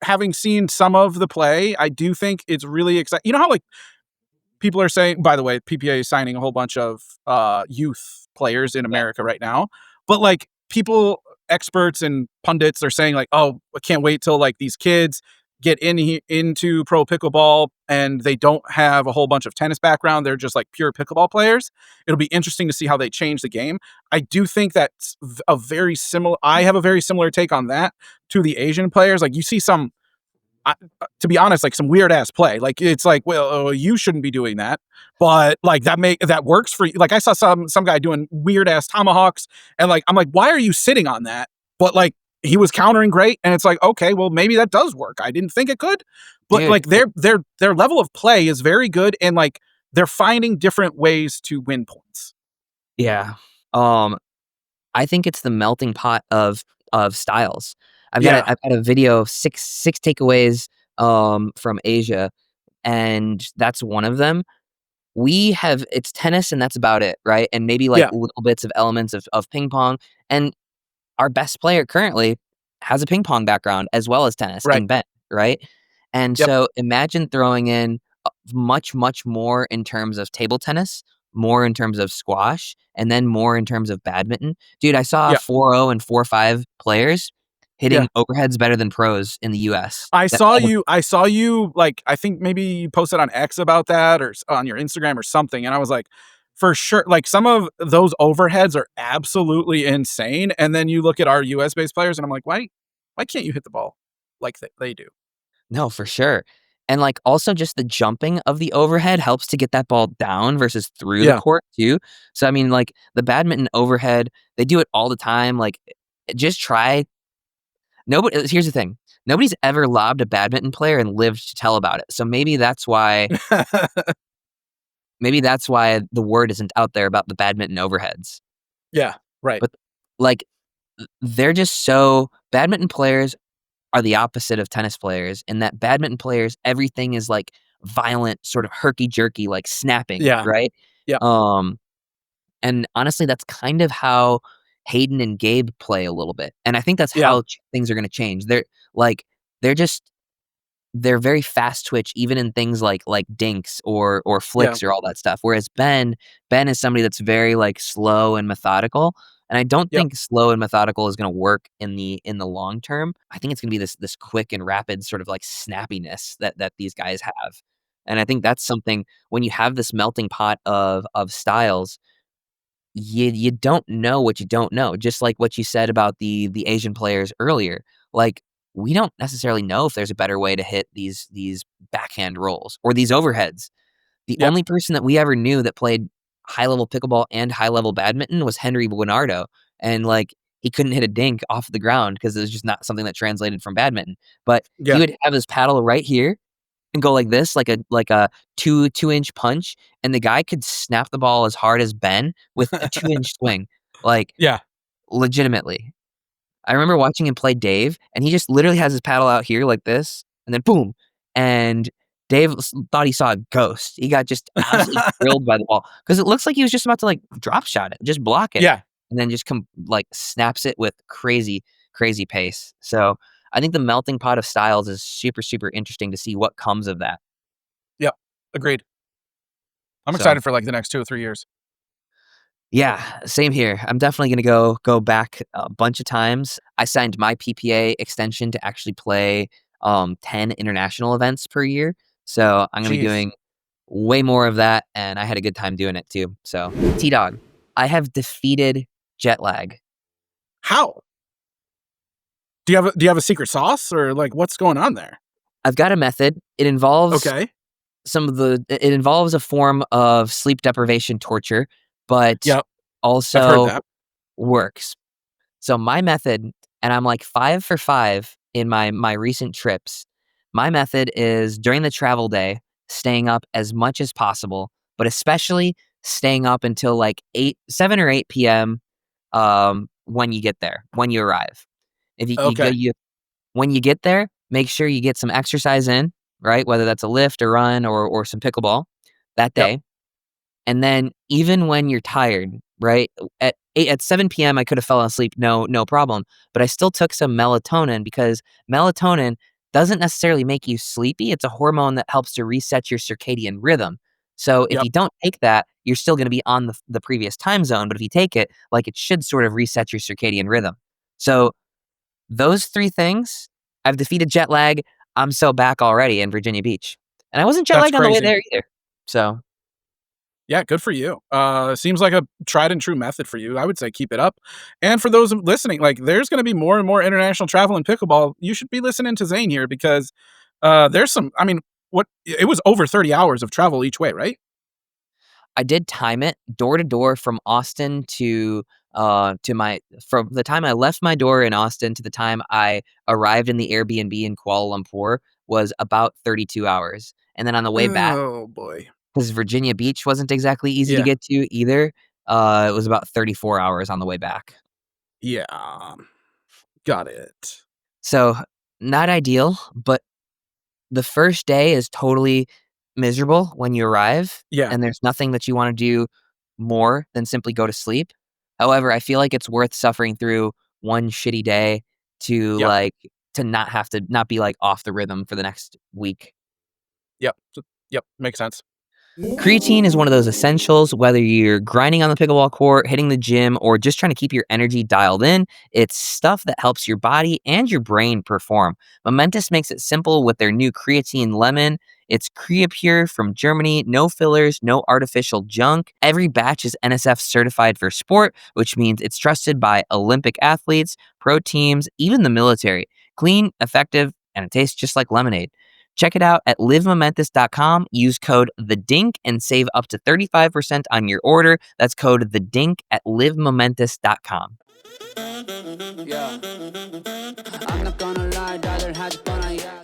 having seen some of the play, I do think it's really exciting. You know how like people are saying, by the way, PPA is signing a whole bunch of youth players in Yeah. America right now, but like people, experts and pundits are saying like, oh, I can't wait till like these kids get into pro pickleball and they don't have a whole bunch of tennis background. They're just like pure pickleball players. It'll be interesting to see how they change the game. I do think that's a very similar, I have a very similar take on that to the Asian players. Like you see some, to be honest, like some weird ass play. Like it's like, well, you shouldn't be doing that, but like that works for you. Like I saw some guy doing weird ass tomahawks, and like I'm like, why are you sitting on that? But like he was countering great, and it's like, okay, well maybe that does work. I didn't think it could, but Dude, like their level of play is very good, and like they're finding different ways to win points. yeah. I think it's the melting pot of styles. I've Yeah, got a video of six takeaways from Asia, and that's one of them. It's tennis and that's about it, right? And maybe like yeah, little bits of elements of ping pong. And our best player currently has a ping pong background as well as tennis right. in Ben, right? And Yep, so imagine throwing in much, much more in terms of table tennis, more in terms of squash, and then more in terms of badminton. Dude, I saw yeah, 4-0 and 4-5 players yeah. hitting overheads better than pros in the US. I That saw all you. I saw you. Like I think maybe you posted on X about that or on your Instagram or something, and I was like, for sure. Like some of those overheads are absolutely insane. And then you look at our US based players, and I'm like, why can't you hit the ball like they do? No, for sure. And, like, also just the jumping of the overhead helps to get that ball down versus through the Yeah, court too. So, I mean, like, the badminton overhead, they do it all the time, like, just try nobody here's the thing, nobody's ever lobbed a badminton player and lived to tell about it. So maybe that's why the word isn't out there about the badminton overheads. yeah, right. But, like, they're just so badminton players are the opposite of tennis players in that badminton players, everything is like violent, sort of herky-jerky, like snapping, Yeah, right? yeah, Um, and honestly, that's kind of how Hayden and Gabe play a little bit. And I think that's yeah, how things are gonna change. Like, they're just they're very fast twitch even in things like dinks or yeah, flicks or all that stuff. Whereas Ben is somebody that's very like slow and methodical. And I don't yep, think slow and methodical is going to work in the long term. I think it's going to be this quick and rapid sort of like snappiness that these guys have. And I think that's something when you have this melting pot of styles, you don't know what you don't know. Just like what you said about the Asian players earlier. Like we don't necessarily know if there's a better way to hit these backhand rolls or these overheads. The yep, only person that we ever knew that played high level pickleball and high level badminton was Henry Buonardo, and like he couldn't hit a dink off the ground because it was just not something that translated from badminton. But he yeah. would have his paddle right here and go like this, like a 2-inch punch, and the guy could snap the ball as hard as Ben with a 2-inch swing, like Yeah. legitimately. I remember watching him play Dave, and he just literally has his paddle out here like this, and then boom, and Dave thought he saw a ghost. He got just absolutely thrilled by the ball because it looks like he was just about to like drop shot it, just block it, Yeah. and then just like snaps it with crazy, crazy pace. So I think the melting pot of styles is super, super interesting to see what comes of that. Yep. Agreed. I'm So excited for like the next 2 or 3 years. yeah, same here. I'm definitely gonna go back a bunch of times. I signed my PPA extension to actually play 10 international events per year. So I'm gonna be Jeez. doing way more of that, and I had a good time doing it too. So T Dog, I have defeated jet lag. How? Do you have a secret sauce or like what's going on there? I've got a method. It involves Okay. it involves a form of sleep deprivation torture, but Yep. I've heard also that. works. So my method, and I'm like 5 for 5 in my recent trips. My method is during the travel day, staying up as much as possible, but especially staying up until like 7 or 8 p.m. When you get there, when you arrive. If you go Okay. you when you get there, make sure you get some exercise in, right? Whether that's a lift or run or some pickleball that Yep. day. And then even when you're tired, right? At 7 p.m. I could have fallen asleep, no problem. But I still took some melatonin because melatonin doesn't necessarily make you sleepy. It's a hormone that helps to reset your circadian rhythm. So if Yep, you don't take that, you're still going to be on the previous time zone. But if you take it, like it should sort of reset your circadian rhythm. So those three things, I've defeated jet lag. I'm so back already in Virginia Beach. And I wasn't jet that's lagged on the way crazy. there either. So Yeah, good for you. Seems like a tried and true method for you. I would say keep it up. And for those listening, like there's going to be more and more international travel in pickleball. You should be listening to Zane here because there's some. I mean, what it was over 30 hours of travel each way, right? I did time it door to door from Austin to my from the time I left my door in Austin to the time I arrived in the Airbnb in Kuala Lumpur was about 32 hours. And then on the way back, Oh boy. because Virginia Beach wasn't exactly easy to Yeah. get to either, it was about 34 hours on the way back. Yeah. Got it. So, not ideal, but the first day is totally miserable when you arrive, Yeah. and there's nothing that you wanna do more than simply go to sleep. However, I feel like it's worth suffering through one shitty day to, Yep. like to not have to not be, like, off the rhythm for the next week. Yep. Yep. Makes sense. Creatine is one of those essentials, whether you're grinding on the pickleball court, hitting the gym, or just trying to keep your energy dialed in. It's stuff that helps your body and your brain perform. Momentus makes it simple with their new creatine lemon. It's Creapure from Germany, no fillers, no artificial junk. Every batch is NSF certified for sport, which means it's trusted by Olympic athletes, pro teams, even the military. Clean, effective, and it tastes just like lemonade. Check it out at livemomentus.com. Use code THEDINK and save up to 35% on your order. That's code THEDINK at livemomentus.com. Yeah. I'm not gonna lie, rather had gonna yeah.